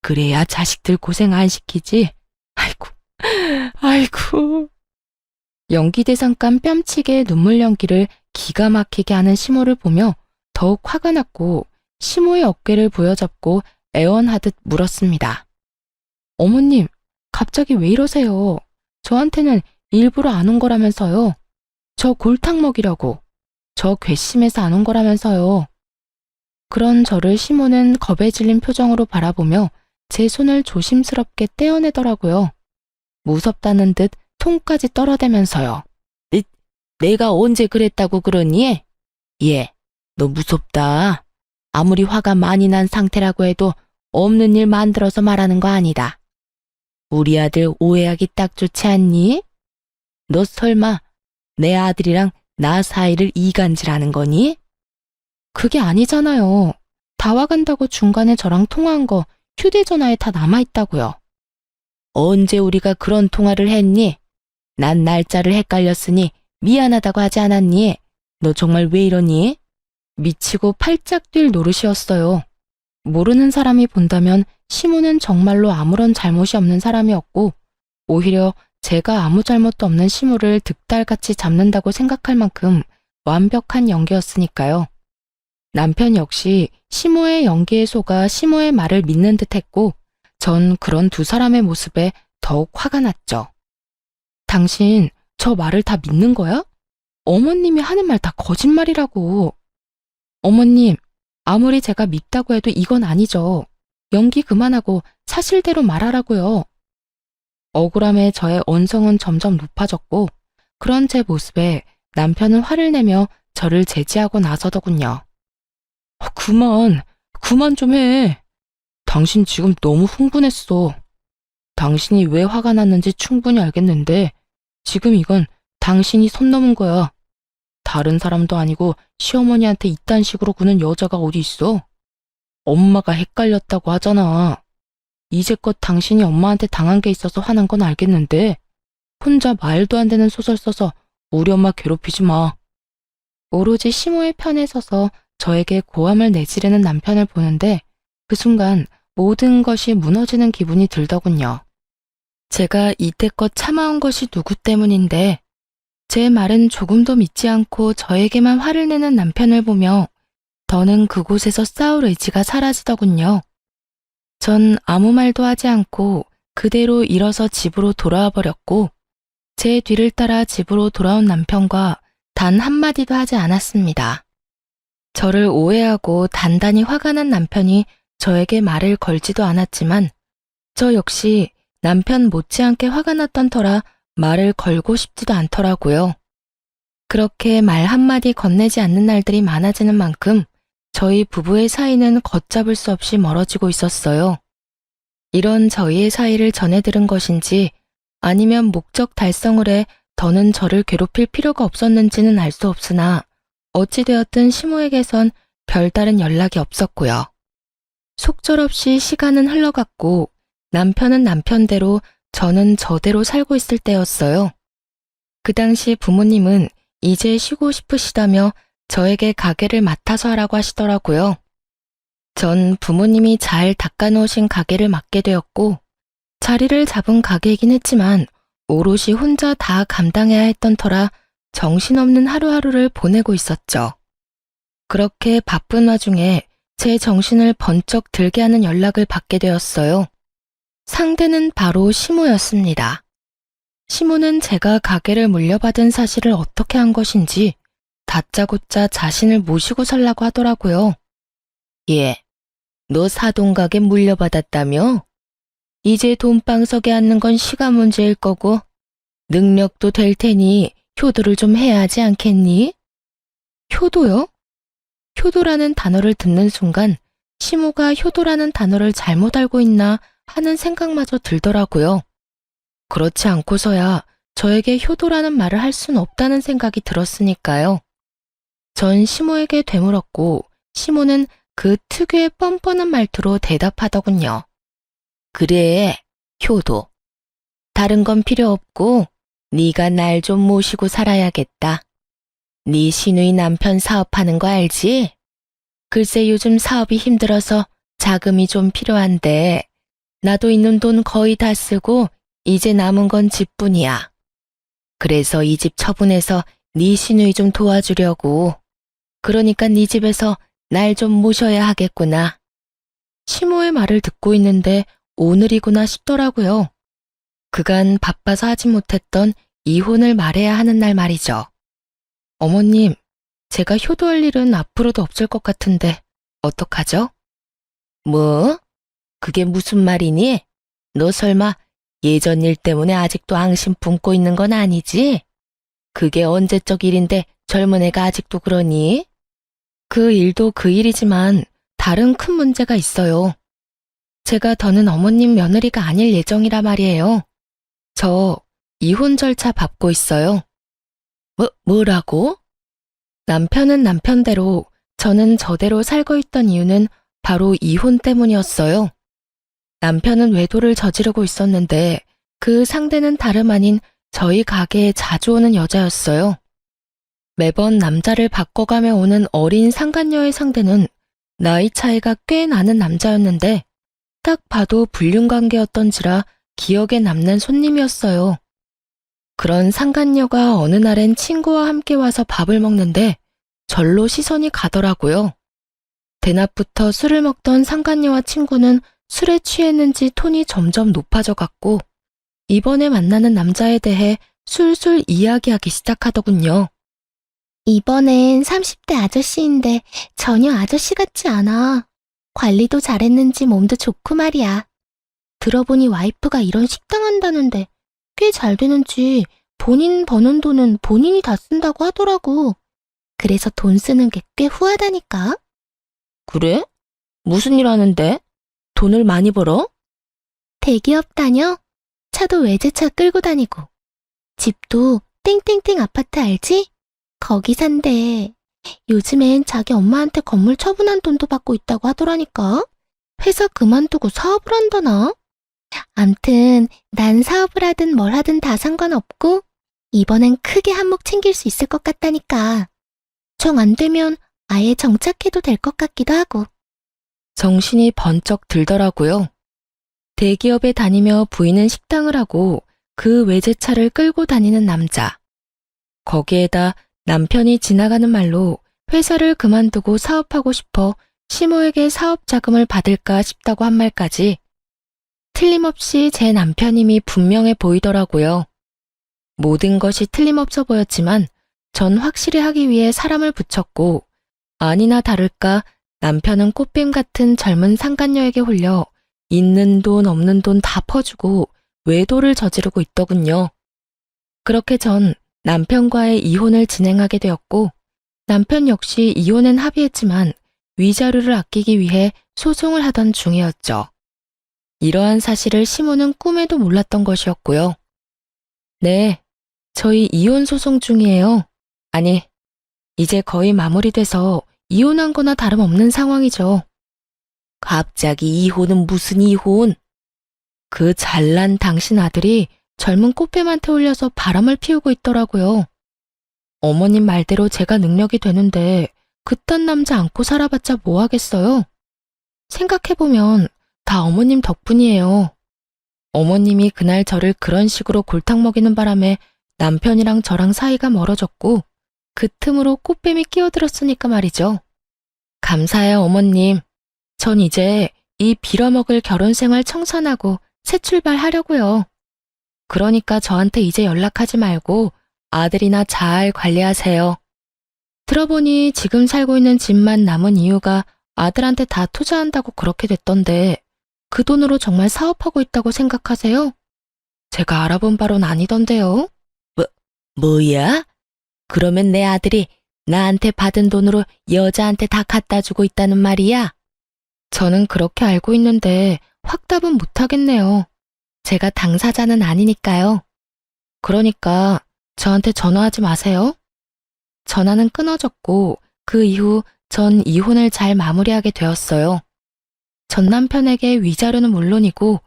그래야 자식들 고생 안 시키지. 아이고. 연기대상감 뺨치게 눈물 연기를 기가 막히게 하는 시모를 보며 더욱 화가 났고 시모의 어깨를 부여잡고 애원하듯 물었습니다. 어머님, 갑자기 왜 이러세요? 저한테는 일부러 안 온 거라면서요. 저 골탕 먹이려고. 저 괘씸해서 안 온 거라면서요. 그런 저를 시모는 겁에 질린 표정으로 바라보며 제 손을 조심스럽게 떼어내더라고요. 무섭다는 듯 통까지 떨어대면서요. 내가 언제 그랬다고 그러니? 너 무섭다. 아무리 화가 많이 난 상태라고 해도 없는 일 만들어서 말하는 거 아니다. 우리 아들 오해하기 딱 좋지 않니? 너 설마 내 아들이랑 나 사이를 이간질하는 거니? 그게 아니잖아요. 다 와간다고 중간에 저랑 통화한 거 휴대전화에 다 남아있다고요. 언제 우리가 그런 통화를 했니? 난 날짜를 헷갈렸으니 미안하다고 하지 않았니? 너 정말 왜 이러니? 미치고 팔짝 뛸 노릇이었어요. 모르는 사람이 본다면 시모는 정말로 아무런 잘못이 없는 사람이었고 오히려 제가 아무 잘못도 없는 시모를 득달같이 잡는다고 생각할 만큼 완벽한 연기였으니까요. 남편 역시 시모의 연기에 속아 시모의 말을 믿는 듯했고 전 그런 두 사람의 모습에 더욱 화가 났죠. 당신 저 말을 다 믿는 거야? 어머님이 하는 말 다 거짓말이라고. 어머님, 아무리 제가 믿다고 해도 이건 아니죠. 연기 그만하고 사실대로 말하라고요. 억울함에 저의 언성은 점점 높아졌고 그런 제 모습에 남편은 화를 내며 저를 제지하고 나서더군요. 그만 좀 해. 당신 지금 너무 흥분했어. 당신이 왜 화가 났는지 충분히 알겠는데 지금 이건 당신이 선 넘은 거야. 다른 사람도 아니고 시어머니한테 이딴 식으로 구는 여자가 어디 있어? 엄마가 헷갈렸다고 하잖아. 이제껏 당신이 엄마한테 당한 게 있어서 화난 건 알겠는데 혼자 말도 안 되는 소설 써서 우리 엄마 괴롭히지 마. 오로지 시모의 편에 서서 저에게 고함을 내지르는 남편을 보는데 그 순간 모든 것이 무너지는 기분이 들더군요. 제가 이때껏 참아온 것이 누구 때문인데 제 말은 조금도 믿지 않고 저에게만 화를 내는 남편을 보며 더는 그곳에서 싸울 의지가 사라지더군요. 전 아무 말도 하지 않고 그대로 일어서 집으로 돌아와 버렸고 제 뒤를 따라 집으로 돌아온 남편과 단 한마디도 하지 않았습니다. 저를 오해하고 단단히 화가 난 남편이 저에게 말을 걸지도 않았지만 저 역시 남편 못지않게 화가 났던 터라 말을 걸고 싶지도 않더라고요. 그렇게 말 한마디 건네지 않는 날들이 많아지는 만큼 저희 부부의 사이는 걷잡을 수 없이 멀어지고 있었어요. 이런 저희의 사이를 전해 들은 것인지 아니면 목적 달성을 해 더는 저를 괴롭힐 필요가 없었는지는 알 수 없으나 어찌되었든 시모에게선 별다른 연락이 없었고요. 속절없이 시간은 흘러갔고 남편은 남편대로 저는 저대로 살고 있을 때였어요. 그 당시 부모님은 이제 쉬고 싶으시다며 저에게 가게를 맡아서 하라고 하시더라고요. 전 부모님이 잘 닦아놓으신 가게를 맡게 되었고 자리를 잡은 가게이긴 했지만 오롯이 혼자 다 감당해야 했던 터라 정신없는 하루하루를 보내고 있었죠. 그렇게 바쁜 와중에 제 정신을 번쩍 들게 하는 연락을 받게 되었어요. 상대는 바로 시모였습니다. 시모는 제가 가게를 물려받은 사실을 어떻게 한 것인지 다짜고짜 자신을 모시고 살라고 하더라고요. 예, 너 사돈가게 물려받았다며? 이제 돈방석에 앉는 건 시간 문제일 거고 능력도 될 테니 효도를 좀 해야 하지 않겠니? 효도요? 효도라는 단어를 듣는 순간 시모가 효도라는 단어를 잘못 알고 있나 하는 생각마저 들더라고요. 그렇지 않고서야 저에게 효도라는 말을 할 수는 없다는 생각이 들었으니까요. 전 시모에게 되물었고 시모는 그 특유의 뻔뻔한 말투로 대답하더군요. 그래, 효도. 다른 건 필요 없고 네가 날 좀 모시고 살아야겠다. 네 시누이 남편 사업하는 거 알지? 글쎄 요즘 사업이 힘들어서 자금이 좀 필요한데 나도 있는 돈 거의 다 쓰고 이제 남은 건 집뿐이야. 그래서 이 집 처분해서 네 시누이 좀 도와주려고. 그러니까 네 집에서 날 좀 모셔야 하겠구나. 시모의 말을 듣고 있는데 오늘이구나 싶더라고요. 그간 바빠서 하지 못했던 이혼을 말해야 하는 날 말이죠. 어머님, 제가 효도할 일은 앞으로도 없을 것 같은데 어떡하죠? 뭐? 그게 무슨 말이니? 너 설마 예전 일 때문에 아직도 앙심 품고 있는 건 아니지? 그게 언제적 일인데 젊은 애가 아직도 그러니? 그 일도 그 일이지만 다른 큰 문제가 있어요. 제가 더는 어머님 며느리가 아닐 예정이라 말이에요. 저 이혼 절차 밟고 있어요. 뭐라고? 남편은 남편대로 저는 저대로 살고 있던 이유는 바로 이혼 때문이었어요. 남편은 외도를 저지르고 있었는데 그 상대는 다름 아닌 저희 가게에 자주 오는 여자였어요. 매번 남자를 바꿔가며 오는 어린 상간녀의 상대는 나이 차이가 꽤 나는 남자였는데 딱 봐도 불륜관계였던지라 기억에 남는 손님이었어요. 그런 상간녀가 어느 날엔 친구와 함께 와서 밥을 먹는데 절로 시선이 가더라고요. 대낮부터 술을 먹던 상간녀와 친구는 술에 취했는지 톤이 점점 높아져 갔고 이번에 만나는 남자에 대해 술술 이야기하기 시작하더군요. 이번엔 30대 아저씨인데 전혀 아저씨 같지 않아. 관리도 잘했는지 몸도 좋고 말이야. 들어보니 와이프가 이런 식당 한다는데 꽤 잘 되는지 본인 버는 돈은 본인이 다 쓴다고 하더라고. 그래서 돈 쓰는 게 꽤 후하다니까. 그래? 무슨 일 하는데? 돈을 많이 벌어? 대기업 다녀? 차도 외제차 끌고 다니고. 집도 땡땡땡 아파트 알지? 거기 산대. 요즘엔 자기 엄마한테 건물 처분한 돈도 받고 있다고 하더라니까. 회사 그만두고 사업을 한다나? 암튼 난 사업을 하든 뭘 하든 다 상관없고 이번엔 크게 한몫 챙길 수 있을 것 같다니까. 정 안 되면 아예 정착해도 될 것 같기도 하고. 정신이 번쩍 들더라고요. 대기업에 다니며 부인은 식당을 하고 그 외제차를 끌고 다니는 남자. 거기에다 남편이 지나가는 말로 회사를 그만두고 사업하고 싶어 시모에게 사업 자금을 받을까 싶다고 한 말까지 틀림없이 제 남편임이 분명해 보이더라고요. 모든 것이 틀림없어 보였지만 전 확실히 하기 위해 사람을 붙였고 아니나 다를까 남편은 꽃뱀 같은 젊은 상간녀에게 홀려 있는 돈 없는 돈 다 퍼주고 외도를 저지르고 있더군요. 그렇게 전 남편과의 이혼을 진행하게 되었고 남편 역시 이혼엔 합의했지만 위자료를 아끼기 위해 소송을 하던 중이었죠. 이러한 사실을 시모는 꿈에도 몰랐던 것이었고요. 네, 저희 이혼 소송 중이에요. 아니, 이제 거의 마무리돼서 이혼한 거나 다름없는 상황이죠. 갑자기 이혼은 무슨 이혼? 그 잘난 당신 아들이 젊은 꽃뱀한테 홀려서 바람을 피우고 있더라고요. 어머님 말대로 제가 능력이 되는데 그딴 남자 안고 살아봤자 뭐 하겠어요? 생각해보면 다 어머님 덕분이에요. 어머님이 그날 저를 그런 식으로 골탕 먹이는 바람에 남편이랑 저랑 사이가 멀어졌고 그 틈으로 꽃뱀이 끼어들었으니까 말이죠. 감사해요, 어머님. 전 이제 이 빌어먹을 결혼생활 청산하고 새 출발하려고요. 그러니까 저한테 이제 연락하지 말고 아들이나 잘 관리하세요. 들어보니 지금 살고 있는 집만 남은 이유가 아들한테 다 투자한다고 그렇게 됐던데 그 돈으로 정말 사업하고 있다고 생각하세요? 제가 알아본 바론 아니던데요. 뭐야? 그러면 내 아들이 나한테 받은 돈으로 여자한테 다 갖다 주고 있다는 말이야? 저는 그렇게 알고 있는데 확답은 못하겠네요. 제가 당사자는 아니니까요. 그러니까 저한테 전화하지 마세요. 전화는 끊어졌고 그 이후 전 이혼을 잘 마무리하게 되었어요. 전 남편에게 위자료는 물론이고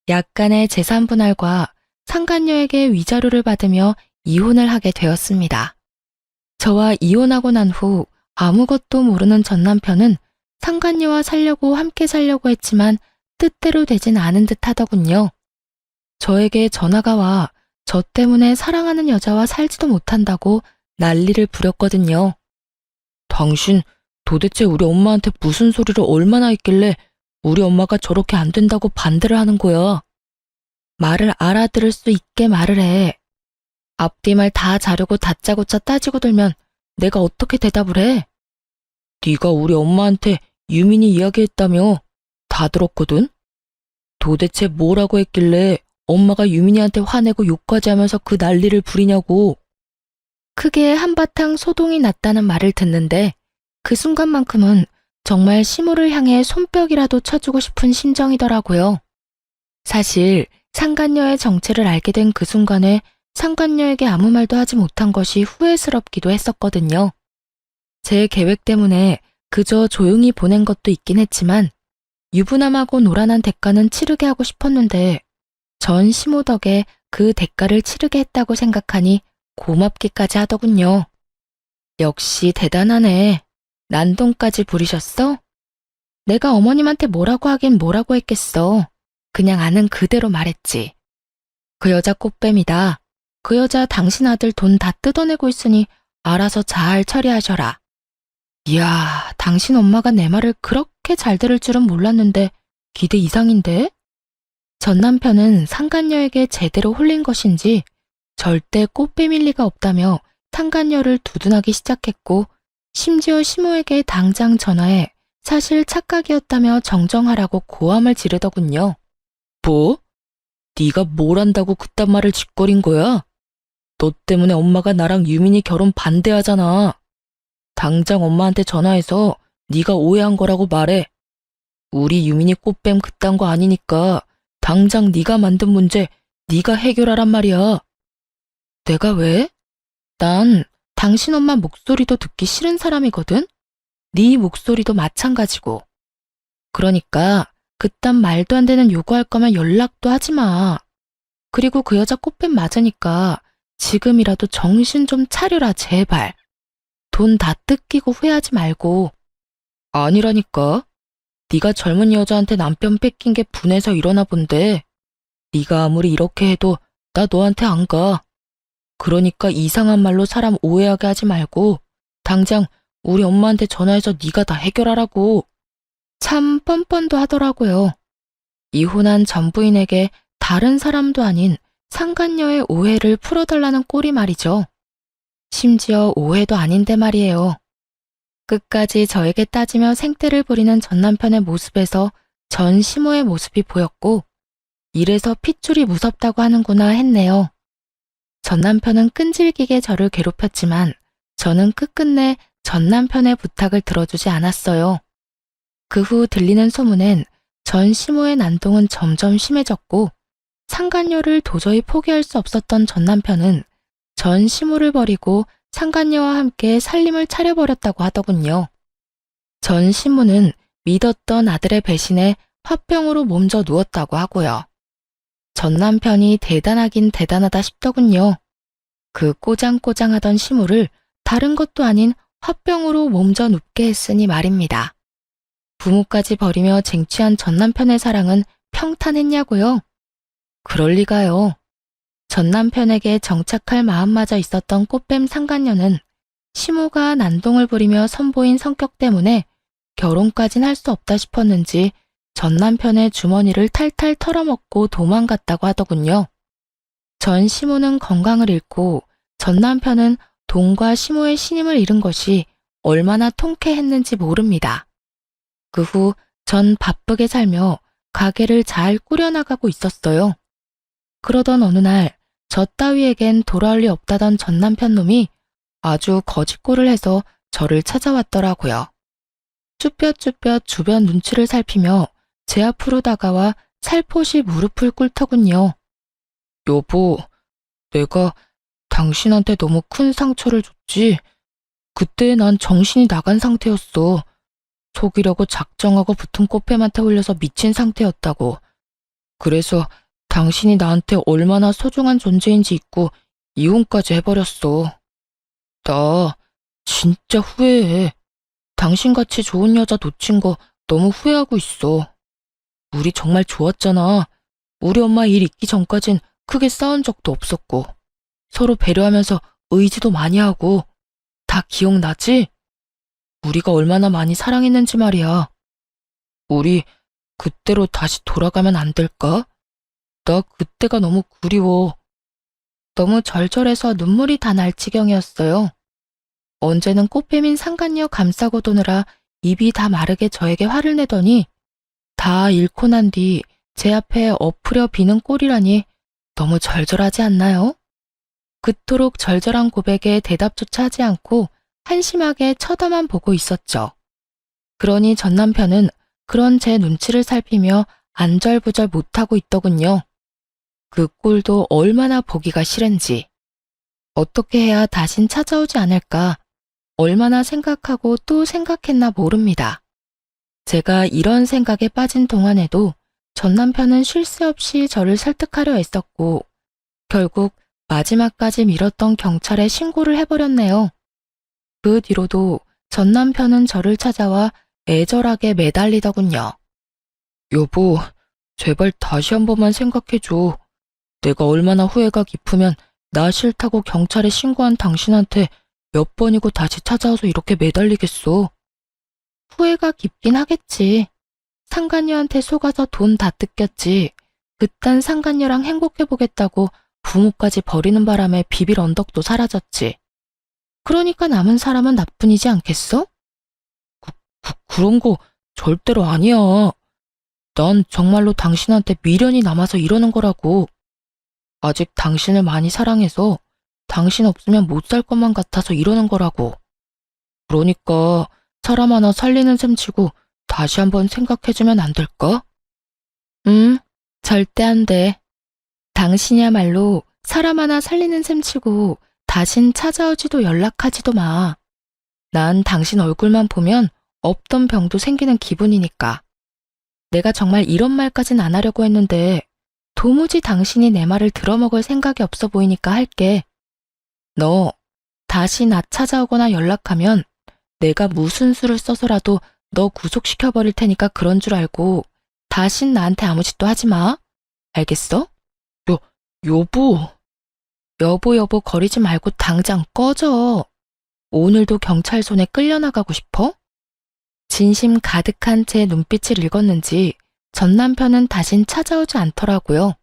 약간의 재산 분할과 상간녀에게 위자료를 받으며 이혼을 하게 되었습니다. 저와 이혼하고 난 후 아무것도 모르는 전 남편은 상간녀와 살려고 함께 살려고 했지만 뜻대로 되진 않은 듯 하더군요. 저에게 전화가 와 저 때문에 사랑하는 여자와 살지도 못한다고 난리를 부렸거든요. 당신 도대체 우리 엄마한테 무슨 소리를 얼마나 했길래 우리 엄마가 저렇게 안 된다고 반대를 하는 거야. 말을 알아들을 수 있게 말을 해. 앞뒤말 다 자르고 다짜고짜 따지고 들면 내가 어떻게 대답을 해? 네가 우리 엄마한테 유민이 이야기했다며. 다 들었거든? 도대체 뭐라고 했길래 엄마가 유민이한테 화내고 욕까지 하면서 그 난리를 부리냐고. 크게 한바탕 소동이 났다는 말을 듣는데 그 순간만큼은 정말 시모를 향해 손뼉이라도 쳐주고 싶은 심정이더라고요. 사실 상간녀의 정체를 알게 된 그 순간에 상간녀에게 아무 말도 하지 못한 것이 후회스럽기도 했었거든요. 제 계획 때문에 그저 조용히 보낸 것도 있긴 했지만 유부남하고 노란한 대가는 치르게 하고 싶었는데 전 시모 덕에 그 대가를 치르게 했다고 생각하니 고맙기까지 하더군요. 역시 대단하네. 난동까지 부리셨어? 내가 어머님한테 뭐라고 하긴 뭐라고 했겠어. 그냥 아는 그대로 말했지. 그 여자 꽃뱀이다. 그 여자 당신 아들 돈 다 뜯어내고 있으니 알아서 잘 처리하셔라. 이야, 당신 엄마가 내 말을 그렇게 잘 들을 줄은 몰랐는데 기대 이상인데? 전 남편은 상간녀에게 제대로 홀린 것인지 절대 꽃뱀일 리가 없다며 상간녀를 두둔하기 시작했고 심지어 시모에게 당장 전화해 사실 착각이었다며 정정하라고 고함을 지르더군요. 뭐? 네가 뭘 안다고 그딴 말을 짓거린 거야? 너 때문에 엄마가 나랑 유민이 결혼 반대하잖아. 당장 엄마한테 전화해서 네가 오해한 거라고 말해. 우리 유민이 꽃뱀 그딴 거 아니니까 당장 네가 만든 문제 네가 해결하란 말이야. 내가 왜? 난 당신 엄마 목소리도 듣기 싫은 사람이거든? 네 목소리도 마찬가지고. 그러니까 그딴 말도 안 되는 요구할 거면 연락도 하지 마. 그리고 그 여자 꽃뱀 맞으니까 지금이라도 정신 좀 차려라, 제발. 돈 다 뜯기고 후회하지 말고. 아니라니까. 네가 젊은 여자한테 남편 뺏긴 게 분해서 일어나 본데 네가 아무리 이렇게 해도 나 너한테 안 가. 그러니까 이상한 말로 사람 오해하게 하지 말고 당장 우리 엄마한테 전화해서 네가 다 해결하라고. 참 뻔뻔도 하더라고요. 이혼한 전 부인에게 다른 사람도 아닌 상간녀의 오해를 풀어달라는 꼴이 말이죠. 심지어 오해도 아닌데 말이에요. 끝까지 저에게 따지며 생떼를 부리는 전 남편의 모습에서 전 시모의 모습이 보였고, 이래서 핏줄이 무섭다고 하는구나 했네요. 전 남편은 끈질기게 저를 괴롭혔지만 저는 끝끝내 전 남편의 부탁을 들어주지 않았어요. 그 후 들리는 소문엔 전 시모의 난동은 점점 심해졌고, 상간녀를 도저히 포기할 수 없었던 전 남편은 전 시모를 버리고 상간녀와 함께 살림을 차려버렸다고 하더군요. 전 시모는 믿었던 아들의 배신에 화병으로 몸져 누웠다고 하고요. 전 남편이 대단하긴 대단하다 싶더군요. 그 꼬장꼬장하던 시모를 다른 것도 아닌 화병으로 몸져 눕게 했으니 말입니다. 부모까지 버리며 쟁취한 전 남편의 사랑은 평탄했냐고요? 그럴 리가요. 전 남편에게 정착할 마음마저 있었던 꽃뱀 상간녀는 시모가 난동을 부리며 선보인 성격 때문에 결혼까진 할 수 없다 싶었는지 전 남편의 주머니를 탈탈 털어먹고 도망갔다고 하더군요. 전 시모는 건강을 잃고 전 남편은 돈과 시모의 신임을 잃은 것이 얼마나 통쾌했는지 모릅니다. 그 후 전 바쁘게 살며 가게를 잘 꾸려나가고 있었어요. 그러던 어느 날 저 따위에겐 돌아올 리 없다던 전 남편 놈이 아주 거짓골을 해서 저를 찾아왔더라고요. 쭈뼛쭈뼛 주변 눈치를 살피며 제 앞으로 다가와 살포시 무릎을 꿇더군요. 여보, 내가 당신한테 너무 큰 상처를 줬지. 그때 난 정신이 나간 상태였어. 속이려고 작정하고 붙은 꽃뱀한테 홀려서 미친 상태였다고. 그래서 당신이 나한테 얼마나 소중한 존재인지 잊고 이혼까지 해버렸어. 나 진짜 후회해. 당신같이 좋은 여자 놓친 거 너무 후회하고 있어. 우리 정말 좋았잖아. 우리 엄마 일 있기 전까진 크게 싸운 적도 없었고 서로 배려하면서 의지도 많이 하고. 다 기억나지? 우리가 얼마나 많이 사랑했는지 말이야. 우리 그때로 다시 돌아가면 안 될까? 나 그때가 너무 그리워. 너무 절절해서 눈물이 다 날 지경이었어요. 언제는 꽃뱀인 상간녀 감싸고 도느라 입이 다 마르게 저에게 화를 내더니 다 잃고 난 뒤 제 앞에 엎으려 비는 꼴이라니 너무 절절하지 않나요? 그토록 절절한 고백에 대답조차 하지 않고 한심하게 쳐다만 보고 있었죠. 그러니 전 남편은 그런 제 눈치를 살피며 안절부절 못하고 있더군요. 그 꼴도 얼마나 보기가 싫은지. 어떻게 해야 다신 찾아오지 않을까 얼마나 생각하고 또 생각했나 모릅니다. 제가 이런 생각에 빠진 동안에도 전 남편은 쉴 새 없이 저를 설득하려 애썼고 결국 마지막까지 미뤘던 경찰에 신고를 해버렸네요. 그 뒤로도 전 남편은 저를 찾아와 애절하게 매달리더군요. 여보, 제발 다시 한 번만 생각해줘. 내가 얼마나 후회가 깊으면 나 싫다고 경찰에 신고한 당신한테 몇 번이고 다시 찾아와서 이렇게 매달리겠어. 후회가 깊긴 하겠지. 상간녀한테 속아서 돈 다 뜯겼지. 그딴 상간녀랑 행복해보겠다고 부모까지 버리는 바람에 비빌 언덕도 사라졌지. 그러니까 남은 사람은 나뿐이지 않겠어? 그런 거 절대로 아니야. 난 정말로 당신한테 미련이 남아서 이러는 거라고. 아직 당신을 많이 사랑해서 당신 없으면 못 살 것만 같아서 이러는 거라고. 그러니까 사람 하나 살리는 셈 치고 다시 한번 생각해주면 안 될까? 절대 안 돼. 당신이야말로 사람 하나 살리는 셈 치고 다신 찾아오지도 연락하지도 마. 난 당신 얼굴만 보면 없던 병도 생기는 기분이니까. 내가 정말 이런 말까진 안 하려고 했는데 도무지 당신이 내 말을 들어먹을 생각이 없어 보이니까 할게. 너 다시 나 찾아오거나 연락하면 내가 무슨 수를 써서라도 너 구속시켜버릴 테니까 그런 줄 알고 다신 나한테 아무 짓도 하지 마. 알겠어? 여보. 여보 거리지 말고 당장 꺼져. 오늘도 경찰 손에 끌려나가고 싶어? 진심 가득한 제 눈빛을 읽었는지 전 남편은 다신 찾아오지 않더라고요.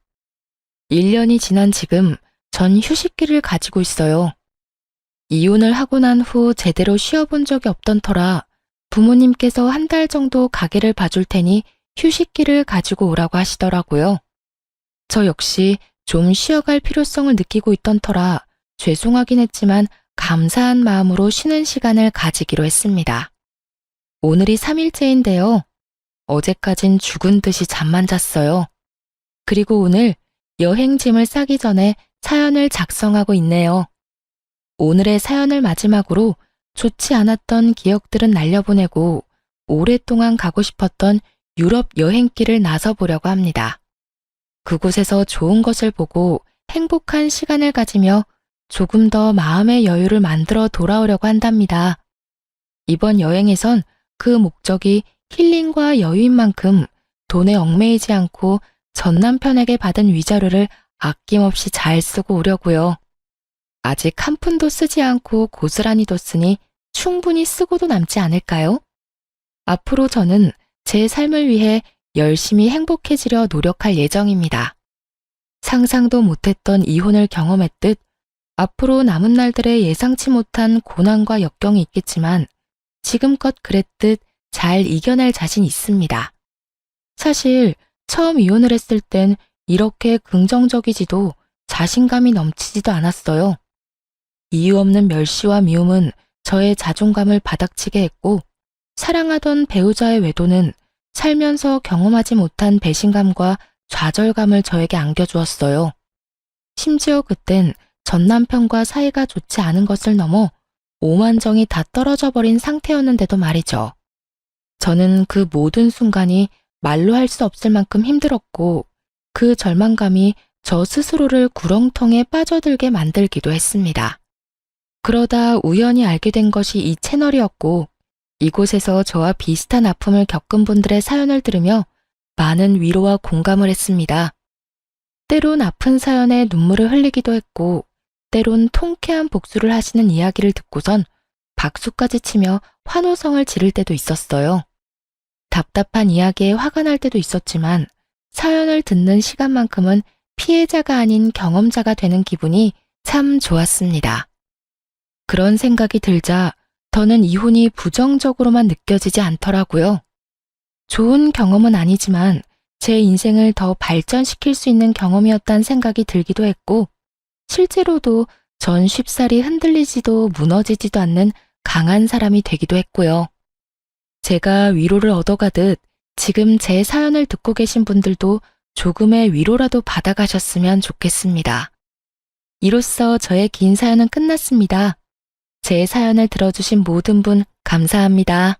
1년이 지난 지금 전 휴식기를 가지고 있어요. 이혼을 하고 난 후 제대로 쉬어본 적이 없던 터라 부모님께서 한 달 정도 가게를 봐줄 테니 휴식기를 가지고 오라고 하시더라고요. 저 역시 좀 쉬어갈 필요성을 느끼고 있던 터라 죄송하긴 했지만 감사한 마음으로 쉬는 시간을 가지기로 했습니다. 오늘이 3일째인데요. 어제까진 죽은 듯이 잠만 잤어요. 그리고 오늘 여행짐을 싸기 전에 사연을 작성하고 있네요. 오늘의 사연을 마지막으로 좋지 않았던 기억들은 날려보내고 오랫동안 가고 싶었던 유럽 여행길을 나서보려고 합니다. 그곳에서 좋은 것을 보고 행복한 시간을 가지며 조금 더 마음의 여유를 만들어 돌아오려고 한답니다. 이번 여행에선 그 목적이 힐링과 여유인 만큼 돈에 얽매이지 않고 전 남편에게 받은 위자료를 아낌없이 잘 쓰고 오려고요. 아직 한 푼도 쓰지 않고 고스란히 뒀으니 충분히 쓰고도 남지 않을까요? 앞으로 저는 제 삶을 위해 열심히 행복해지려 노력할 예정입니다. 상상도 못했던 이혼을 경험했듯 앞으로 남은 날들에 예상치 못한 고난과 역경이 있겠지만 지금껏 그랬듯 잘 이겨낼 자신 있습니다. 사실 처음 이혼을 했을 땐 이렇게 긍정적이지도 자신감이 넘치지도 않았어요. 이유 없는 멸시와 미움은 저의 자존감을 바닥치게 했고 사랑하던 배우자의 외도는 살면서 경험하지 못한 배신감과 좌절감을 저에게 안겨주었어요. 심지어 그땐 전 남편과 사이가 좋지 않은 것을 넘어 오만정이 다 떨어져 버린 상태였는데도 말이죠. 저는 그 모든 순간이 말로 할 수 없을 만큼 힘들었고 그 절망감이 저 스스로를 구렁텅이에 빠져들게 만들기도 했습니다. 그러다 우연히 알게 된 것이 이 채널이었고 이곳에서 저와 비슷한 아픔을 겪은 분들의 사연을 들으며 많은 위로와 공감을 했습니다. 때론 아픈 사연에 눈물을 흘리기도 했고 때론 통쾌한 복수를 하시는 이야기를 듣고선 박수까지 치며 환호성을 지를 때도 있었어요. 답답한 이야기에 화가 날 때도 있었지만 사연을 듣는 시간만큼은 피해자가 아닌 경험자가 되는 기분이 참 좋았습니다. 그런 생각이 들자 더는 이혼이 부정적으로만 느껴지지 않더라고요. 좋은 경험은 아니지만 제 인생을 더 발전시킬 수 있는 경험이었다는 생각이 들기도 했고 실제로도 전 쉽사리 흔들리지도 무너지지도 않는 강한 사람이 되기도 했고요. 제가 위로를 얻어가듯 지금 제 사연을 듣고 계신 분들도 조금의 위로라도 받아가셨으면 좋겠습니다. 이로써 저의 긴 사연은 끝났습니다. 제 사연을 들어주신 모든 분 감사합니다.